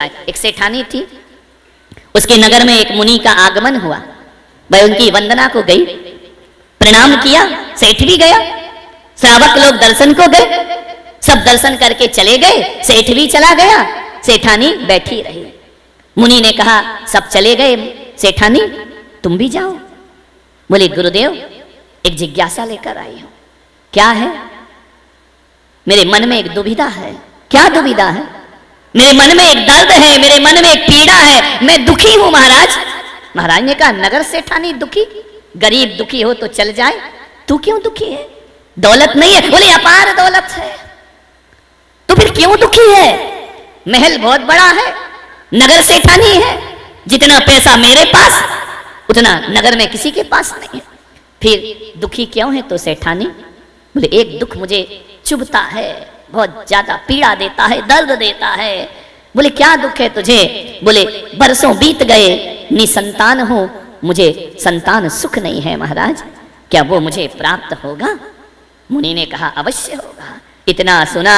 एक सेठानी थी, उसके नगर में एक मुनि का आगमन हुआ। वह उनकी वंदना को गई, प्रणाम किया, सेठ भी गया, श्रावक लोग दर्शन को गए, सब दर्शन करके चले गए, सेठ भी चला गया, सेठानी बैठी रही। मुनि ने कहा सब चले गए, सेठानी तुम भी जाओ। बोले गुरुदेव एक जिज्ञासा लेकर आई हूं। क्या है? मेरे मन में एक दुविधा है। क्या दुविधा है? मेरे मन में एक दर्द है, मेरे मन में एक पीड़ा है, मैं दुखी हूं महाराज। महाराज ने कहा नगर सेठानी दुखी? गरीब दुखी हो तो चल जाए, तू क्यों दुखी है? दौलत नहीं है? बोले अपार दौलत है, तो फिर क्यों दुखी है? महल बहुत बड़ा है, नगर सेठानी है, जितना पैसा मेरे पास उतना नगर में किसी के पास नहीं है, फिर दुखी क्यों है? तो सेठानी बोले एक दुख मुझे चुभता है, बहुत ज्यादा पीड़ा देता है, दर्द देता है। बोले क्या दुख है तुझे? बोले बरसों बीत गए, निसंतान हो, मुझे संतान सुख नहीं है महाराज, क्या वो मुझे प्राप्त होगा? मुनि ने कहा अवश्य होगा। इतना सुना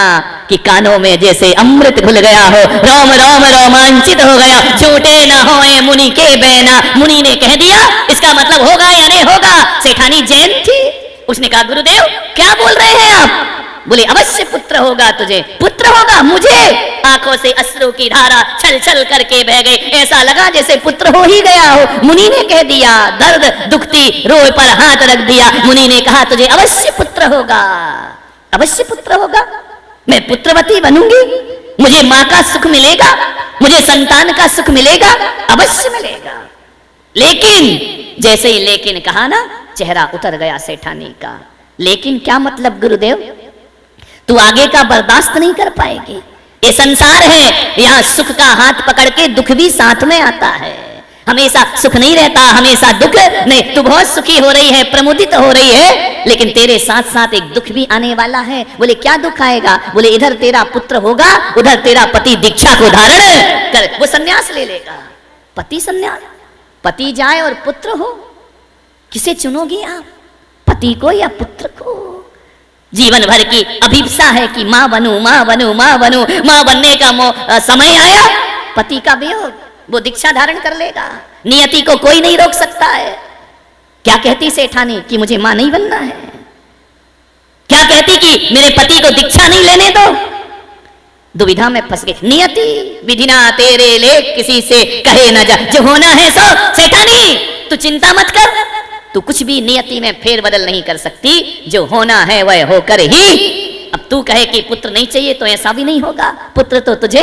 कि कानों में जैसे अमृत घुल गया हो, रोम रोम रोमांचित हो गया। झूठे न होए मुनि के बहना, मुनि ने कह दिया इसका मतलब होगा या नहीं होगा। सेठानी जैन थी, उसने कहा गुरुदेव क्या बोल रहे हैं आप? बोले अवश्य पुत्र होगा तुझे। पुत्र होगा मुझे? आंखों से अश्रु की धारा छल छल करके बह गई, ऐसा लगा जैसे पुत्र हो ही गया हो। मुनि ने कह दिया, दर्द दुखती रोए पर हाथ रख दिया। मुनि ने कहा तुझे अवश्य पुत्र होगा, अवश्य पुत्र होगा, मैं पुत्रवती बनूंगी, मुझे मां का सुख मिलेगा, मुझे संतान का सुख मिलेगा, अवश्य मिलेगा। लेकिन जैसे ही लेकिन कहा ना, चेहरा उतर गया सेठानी का। लेकिन क्या मतलब गुरुदेव? तू आगे का बर्दाश्त नहीं कर पाएगी। ये संसार है, यहाँ सुख का हाथ पकड़ के दुख भी साथ में आता है। हमेशा सुख नहीं रहता, हमेशा दुख नहीं। तू बहुत सुखी हो रही है, प्रमुदित हो रही है, लेकिन तेरे साथ साथ एक दुख भी आने वाला है। बोले क्या दुख आएगा? बोले इधर तेरा पुत्र होगा, उधर तेरा पति दीक्षा को धारण कर वो सन्यास ले लेगा। पति सन्यास, पति जाए और पुत्र हो, किसे चुनोगी आप? पति को या पुत्र को? जीवन भर की अभिप्सा है कि मां बनूं, मां बनूं, मां बनूं। मां बनने का समय आया, पति का वियोग, वो दीक्षा धारण कर लेगा। नियति को कोई नहीं रोक सकता है। क्या कहती सेठानी कि मुझे मां नहीं बनना है? क्या कहती कि मेरे पति को दीक्षा नहीं लेने दो? दुविधा में फंस गई। नियति विधिना तेरे लेख किसी से कहे न जा, जो होना है सो। सेठानी तू चिंता मत कर, तू कुछ भी नियति में फेर बदल नहीं कर सकती, जो होना है वह होकर ही। अब तू कहे कि पुत्र नहीं चाहिए तो ऐसा भी नहीं होगा, पुत्र तो तुझे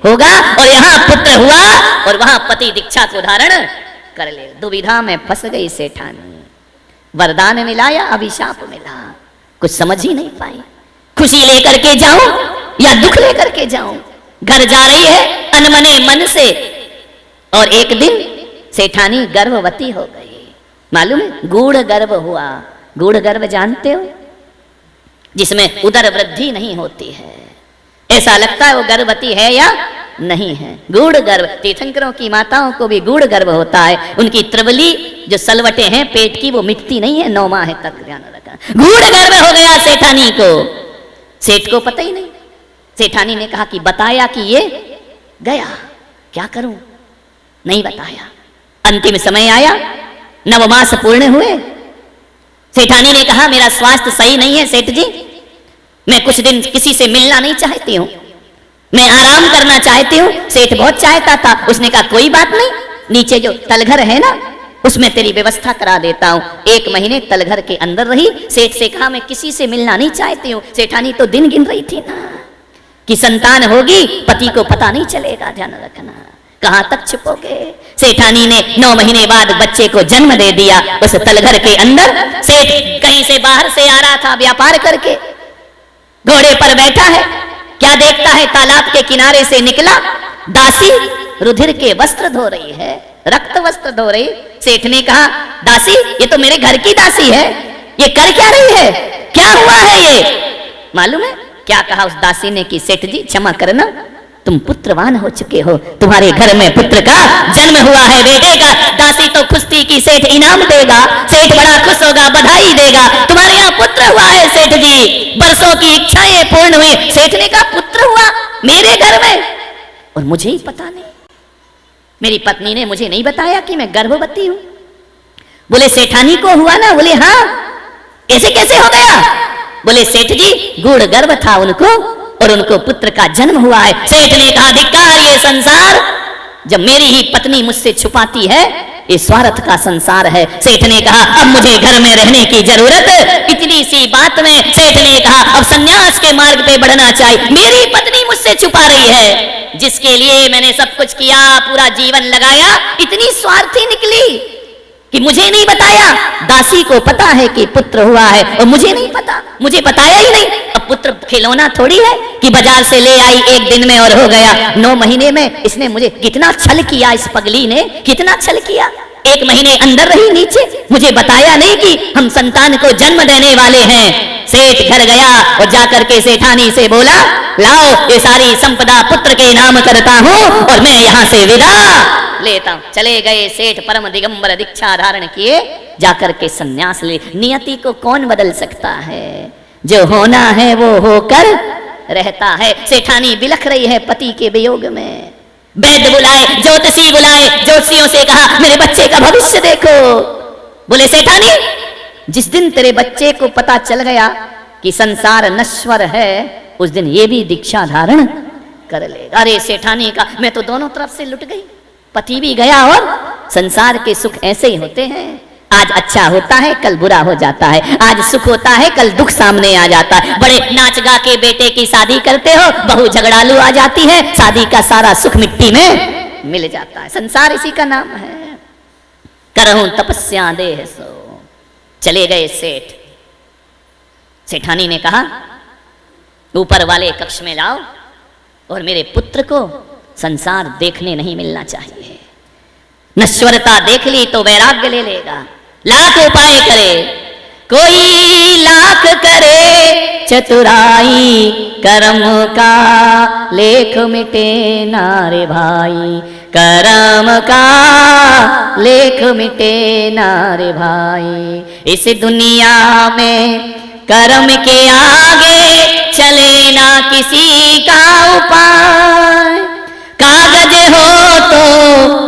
होगा। और यहाँ पुत्र हुआ और वहां पति दीक्षा को धारण कर ले। दुविधा में फंस गई सेठानी। वरदान मिला या अभिशाप मिला, कुछ समझ ही नहीं पाई। खुशी लेकर के जाऊं या दुख लेकर के जाऊं? घर जा रही है अनमने मन से, और एक दिन सेठानी गर्भवती हो गई। मालूम है? गूढ़ गर्भ हुआ। गूढ़ गर्भ जानते हो? जिसमें उदर वृद्धि नहीं होती है, ऐसा लगता है वो गर्भवती है या नहीं है। गूढ़ गर्भ, तीर्थंकरों की माताओं को भी गूढ़ गर्भ होता है। उनकी त्रिवली जो सलवटे हैं पेट की, वो मिटती नहीं है 9 माह तक, ध्यान रखना। गूढ़ गर्भ हो गया सेठानी को। सेठ को पता ही नहीं। सेठानी ने कहा कि बताया कि ये गया, क्या करूं? नहीं बताया। अंतिम समय आया, 9 मास पूर्ण हुए। सेठानी ने कहा मेरा स्वास्थ्य सही नहीं है सेठ जी, मैं कुछ दिन किसी से मिलना नहीं चाहती हूँ, मैं आराम करना चाहती हूँ। सेठ बहुत चाहता था। उसने कहा कोई बात नहीं, नीचे जो तलघर है ना, उसमें तेरी व्यवस्था करा देता हूँ। 1 महीने तलघर के अंदर रही। सेठ से कहा मैं किसी से मिलना नहीं चाहती हूँ। सेठानी तो दिन गिन रही थी ना कि संतान होगी, पति को पता नहीं चलेगा, ध्यान रखना। कहां तक छुपोगे? सेठानी ने 9 महीने बाद बच्चे को जन्म दे दिया उस तलघर के अंदर। सेठ कहीं से बाहर से आ रहा था व्यापार करके, घोड़े पर बैठा है, क्या देखता है? तालाब के किनारे से निकला दासी रुधिर के वस्त्र धो रही है, रक्त वस्त्र धो रही। सेठ ने कहा दासी ये तो मेरे घर की दासी है, ये कर क्या रही है? क्या हुआ है ये? मालूम है क्या कहा उस दासी ने कि सेठ जी क्षमा करना, तुम पुत्रवान हो चुके हो, तुम्हारे घर में पुत्र का जन्म हुआ है, बेटे का। दासी तो खुश थी कि सेठ इनाम देगा, सेठ बड़ा खुश होगा, बधाई देगा, तुम्हारे यहाँ पुत्र हुआ है सेठ जी, बरसों की इच्छाएं पूर्ण हुई। सेठ ने कहा पुत्र हुआ मेरे घर में? और मुझे ही पता नहीं। मेरी पत्नी ने मुझे नहीं बताया कि मैं गर्भवती हूं। बोले सेठानी को हुआ ना? बोले हाँ। ऐसे कैसे हो गया? बोले सेठ जी गूढ़ गर्भ था उनको और उनको पुत्र का जन्म हुआ है। सेठ ने कहा धिक्कार ये संसार, जब मेरी ही पत्नी मुझसे छुपाती है, ये स्वार्थ का संसार है। सेठ ने कहा अब मुझे घर में रहने की जरूरत। इतनी सी बात में सेठ ने कहा अब सन्यास के मार्ग पे बढ़ना चाहिए। मेरी पत्नी मुझसे छुपा रही है, जिसके लिए मैंने सब कुछ किया, पूरा जीवन लगाया, इतनी स्वार्थी निकली कि मुझे नहीं बताया। दासी को पता है कि पुत्र हुआ है और मुझे नहीं पता, मुझे बताया ही नहीं। अब पुत्र खिलौना थोड़ी है कि बाजार से ले आई एक दिन में और हो गया। 9 महीने में इसने मुझे कितना छल किया, इस पगली ने कितना छल किया। 1 महीने अंदर रही नीचे, मुझे बताया नहीं कि हम संतान को जन्म देने वाले हैं। सेठ घर गया और जाकर के सेठानी से बोला लाओ ये सारी संपदा पुत्र के नाम करता हूं और मैं यहां से विदा लेता हूं। चले गए सेठ परम दिगंबर दीक्षा धारण किए, जाकर के सन्यास ले। नियति को कौन बदल सकता है? जो होना है वो होकर रहता है। सेठानी बिलख रही है पति के वियोग में। वैद्य बुलाए, ज्योतिषी बुलाए, ज्योतिषियों से कहा मेरे बच्चे का भविष्य देखो। बोले सेठानी जिस दिन तेरे बच्चे को पता चल गया कि संसार नश्वर है, उस दिन ये भी दीक्षा धारण कर लेगा। अरे सेठानी का मैं तो दोनों तरफ से लुट गई, पति भी गया और संसार के सुख ऐसे ही होते हैं। आज अच्छा होता है कल बुरा हो जाता है, आज सुख होता है कल दुख सामने आ जाता है। बड़े नाच गा के बेटे की शादी करते हो, बहू झगड़ालू आ जाती है, शादी का सारा सुख मिट्टी में मिल जाता है। संसार इसी का नाम है। करहूं तपस्या देह सो। चले गए सेठ। सेठानी ने कहा ऊपर वाले कक्ष में लाओ और मेरे पुत्र को संसार देखने नहीं मिलना चाहिए। नश्वरता देख ली तो वैराग्य ले लेगा। लाख उपाय करे, कोई लाख करे चतुराई, कर्म का लेख मिटे ना रे भाई, कर्म का लेख मिटे ना रे भाई। इस दुनिया में कर्म के आगे चले ना किसी का उपाय। कागज हो तो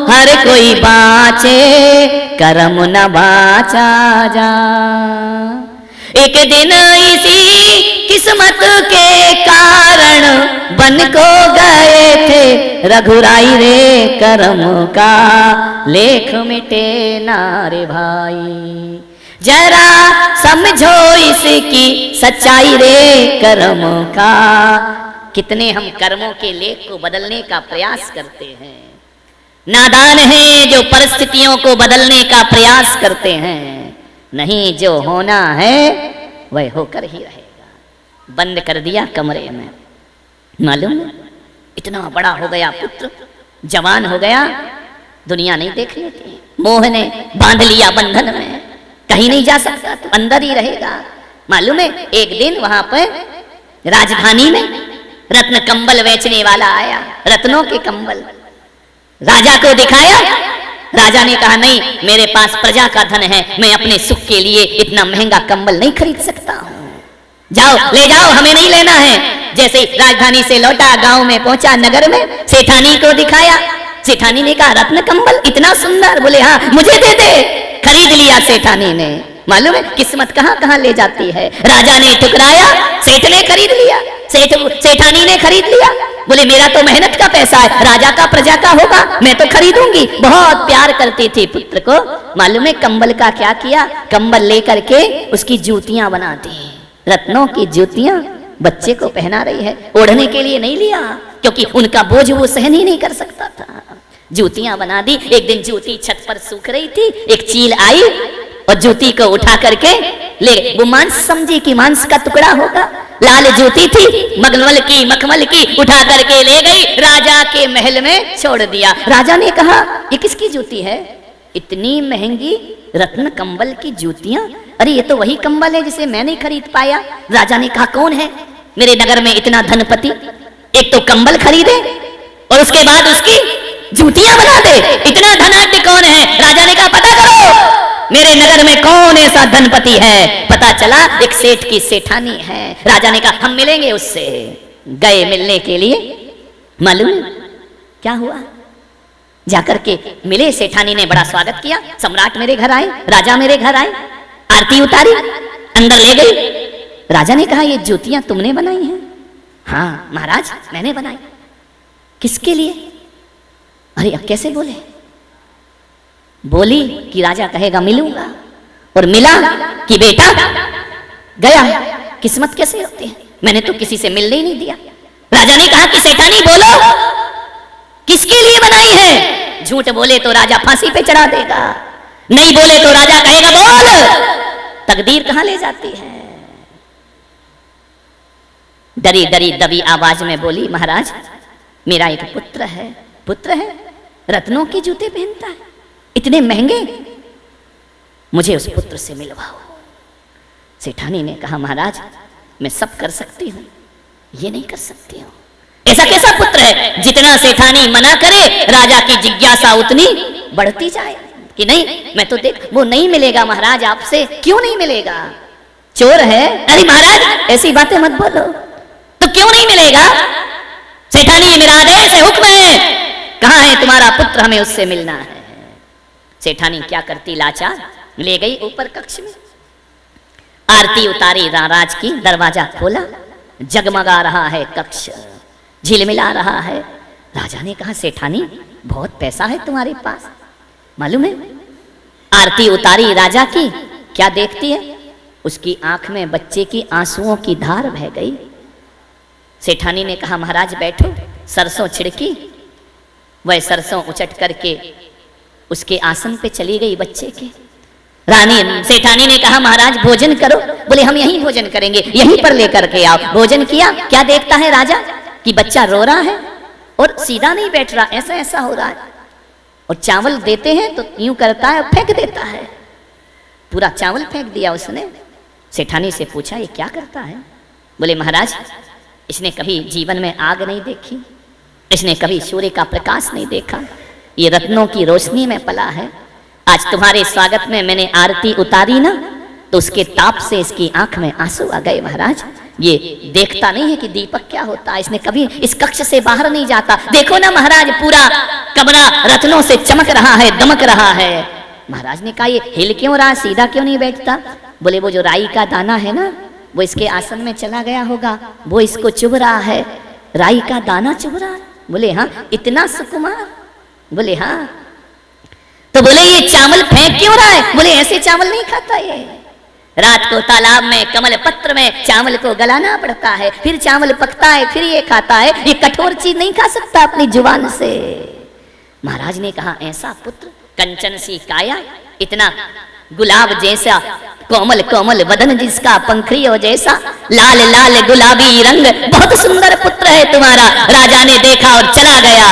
हर कोई बाँचे, कर्म न बाँचा जा। एक दिन इसी किस्मत के कारण बन को गए थे रघुराई रे, कर्म का लेख मिटे ना रे भाई। जरा समझो इसकी सच्चाई रे, कर्म का। कितने हम कर्मों के लेख को बदलने का प्रयास करते हैं। नादान हैं जो परिस्थितियों को बदलने का प्रयास करते हैं। नहीं, जो होना है वह होकर ही रहेगा। बंद कर दिया कमरे में। मालूम इतना बड़ा हो गया पुत्र, जवान हो गया, दुनिया नहीं देख लेती। मोह ने बांध लिया बंधन में, कहीं नहीं जा सकता, तो अंदर ही रहेगा। मालूम है एक दिन वहां पर राजधानी में रत्न कंबल बेचने वाला आया, रत्नों के कंबल। राजा को दिखाया। राजा ने कहा नहीं, मेरे पास प्रजा का धन है, मैं अपने सुख के लिए इतना महंगा कंबल नहीं खरीद सकता हूं। जाओ ले जाओ, हमें नहीं लेना है। जैसे ही राजधानी से लौटा, गांव में पहुंचा, नगर में सेठानी को दिखाया। सेठानी ने कहा रत्न कंबल इतना सुंदर। बोले हाँ मुझे दे दे। खरीद लिया सेठानी ने। मालूम है किस्मत कहां कहां ले जाती है। राजा ने ठुकराया, सेठ ने खरीद लिया, सेठानी ने खरीद लिया। बोले मेरा तो मेहनत का पैसा है, राजा का प्रजा का होगा, मैं तो खरीदूंगी। बहुत प्यार करती थी पुत्र को। मालूम है कंबल का क्या किया? कंबल लेकर के उसकी जूतियां बना दी, रत्नों की जूतियां बच्चे को पहना रही है। ओढ़ने के लिए नहीं लिया, क्योंकि उनका बोझ वो सहन ही नहीं कर सकता था। जूतियां बना दी। एक दिन जूती छत पर सूख रही थी, एक चील आई और जूती को उठा करके ले। वो मांस समझी कि मांस का टुकड़ा होगा। लाल जूती थी, मखमल की उठा करके ले गई, राजा के महल में छोड़ दिया। राजा ने कहा ये किसकी जूती है? इतनी महंगी रत्न कंबल की जूतियां? अरे ये तो वही कंबल है जिसे मैं नहीं खरीद पाया। राजा ने कहा कौन है मेरे नगर में इतना धनपति, एक तो कंबल खरीदे और उसके बाद उसकी जूतियां बना दे। इतना धनाढ्य कौन है? राजा ने कहा पता करो मेरे नगर में कौन ऐसा धनपति है। पता चला एक सेठ की सेठानी है। राजा ने कहा हम मिलेंगे उससे। गए मिलने के लिए। मालूम क्या हुआ? जाकर के मिले, सेठानी ने बड़ा स्वागत किया, सम्राट मेरे घर आए, राजा मेरे घर आए, आरती उतारी, अंदर ले गई। राजा ने कहा ये जूतियां तुमने बनाई हैं? हाँ महाराज मैंने बनाई। किसके लिए? अरे अब कैसे बोले? बोली कि राजा कहेगा मिलूंगा, और मिला कि बेटा गया। किस्मत कैसे होती है, मैंने तो किसी से मिलने ही नहीं दिया। राजा ने कहा कि सेठानी बोलो किसके लिए बनाई है? झूठ बोले तो राजा फांसी पे चढ़ा देगा, नहीं बोले तो राजा कहेगा बोल। तकदीर कहां ले जाती है। डरी डरी दबी आवाज में बोली महाराज मेरा एक पुत्र है। पुत्र है? रत्नों के जूते पहनता है, इतने महंगे, मुझे उस पुत्र से मिलवाओ। सेठानी ने कहा महाराज मैं सब कर सकती हूं, ये नहीं कर सकती हूं। ऐसा कैसा पुत्र है? जितना सेठानी मना करे राजा की जिज्ञासा उतनी बढ़ती जाए कि नहीं मैं तो देख, वो नहीं मिलेगा महाराज आपसे। क्यों नहीं मिलेगा? चोर है? अरे महाराज ऐसी बातें मत बोलो। तो क्यों नहीं मिलेगा? सेठानी मेरा आदेश है, हुक्म है, कहां है तुम्हारा पुत्र, हमें उससे मिलना है। सेठानी क्या करती लाचार, ले गई ऊपर कक्ष में, आरती उतारी राज की, दरवाजा खोला, जगमगा रहा है कक्ष, झिलमिला रहा है। राजा ने कहा सेठानी बहुत पैसा है तुम्हारे पास, मालूम है? आरती उतारी राजा की, क्या देखती है? उसकी आंख में बच्चे की आंसुओं की धार बह गई। सेठानी ने कहा महाराज बैठो। सरसों छिड़की, वह सरसों उचट करके उसके आसन पे चली गई बच्चे के। रानी सेठानी ने कहा महाराज भोजन करो। बोले हम यहीं भोजन करेंगे, यहीं पर लेकर के आओ। भोजन किया। क्या देखता है राजा कि बच्चा रो रहा है और सीधा नहीं बैठ रहा, ऐसा ऐसा हो रहा है, और चावल देते हैं तो यूं करता है, फेंक देता है। पूरा चावल फेंक दिया उसने। सेठानी से पूछा ये क्या करता है? बोले महाराज इसने कभी जीवन में आग नहीं देखी, इसने कभी सूर्य का प्रकाश नहीं देखा, ये रत्नों की रोशनी में पला है। आज तुम्हारे स्वागत में मैंने आरती उतारी ना, तो उसके ताप से इसकी आंख में आंसू आ गए। महाराज ये देखता नहीं है कि दीपक क्या होता है, इसने कभी इस कक्ष से बाहर नहीं जाता। देखो ना महाराज पूरा कमरा रत्नों से चमक रहा है, दमक रहा है। महाराज ने कहा ये हिल क्यों रहा, सीधा क्यों नहीं बैठता? बोले वो जो राई का दाना है ना, वो इसके आसन में चला गया होगा, वो इसको चुभ रहा है। राई का दाना चुभ रहा है? बोले हाँ। इतना सुकुमार? बोले हाँ। तो बोले ये चावल फेंक क्यों रहा है? बोले ऐसे चावल नहीं खाता ये, रात को तालाब में कमल पत्र में चावल को गलाना पड़ता है, फिर चावल पकता है, फिर ये खाता है, ये कठोर चीज नहीं खा सकता अपनी जुबान से। महाराज ने कहा ऐसा पुत्र, कंचन सी काया, इतना गुलाब जैसा कोमल कोमल वदन जिसका पंखड़ियों जैसा, लाल लाल गुलाबी रंग, बहुत सुंदर पुत्र है तुम्हारा। राजा ने देखा और चला गया।